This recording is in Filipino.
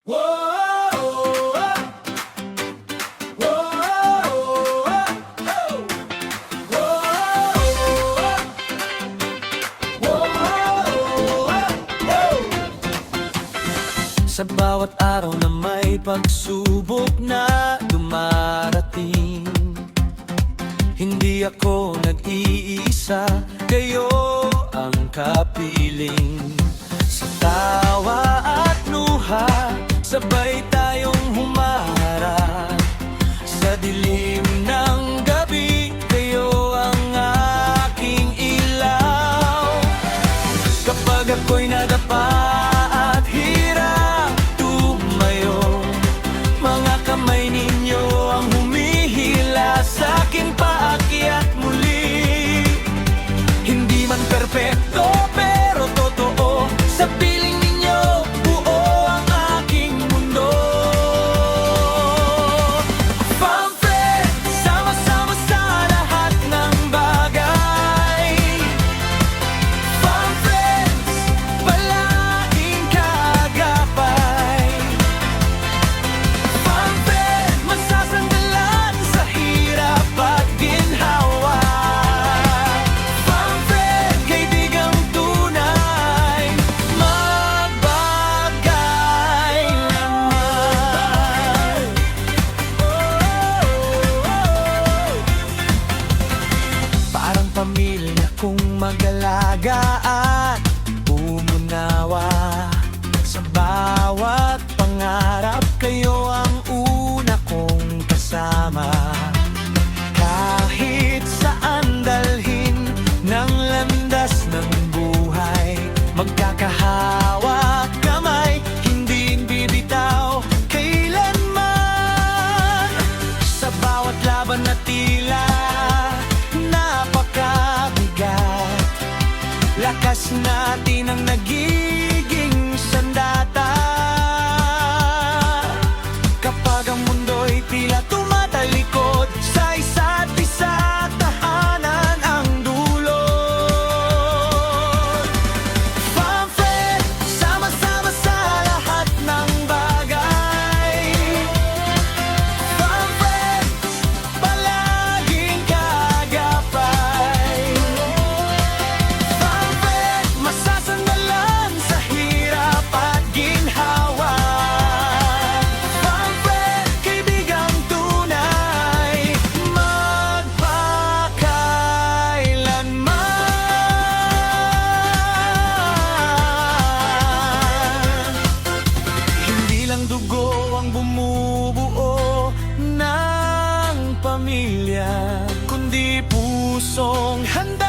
Sa bawat araw na may pagsubok na dumarating, hindi ako nag-iisa, kayo ang kapiling. Sa tawa at luha, sabay tayong humaharap. Sa dilim ng gabi, kayo ang aking ilaw. Kapag ako'y nadapa at hirap tumayo, mga kamay ninyo ang humihila sa'kin paakyat muli. Hindi man perpekto pero totoo, sa piling ninyo buo ang aking mundo. Famfred, sama-sama sa lahat ng bagay. Famfriends, palaging kaagapay. Famfred, masasandalan sa hirap at ginhawa. Famfred, kaibigang tunay, magbagay naman. Parang pamilya kong mag-alaga at umunawa. Sa bawat pangarap, kayo ang una kong kasama. Kahit saan dalhin ng landas ng buhay, magkakahawak kamay, hindi bibitaw kailanman. Sa bawat laban na tila napakabigat, lakas natin ang nagiging sandata. Kapag ang mundo'y tila tumatalikod, sa isa't isa tahanan ang dulot. Famfred, sama-sama sa lahat ng bagay. Famfred, palaging kaagapay. Famfred, masasandalan sa hirap at ginhawa. Famfred, kaibigang tunay, magpakailanman. Hindi lang dugo ang bumubuo ng pamilya, kundi pusong handa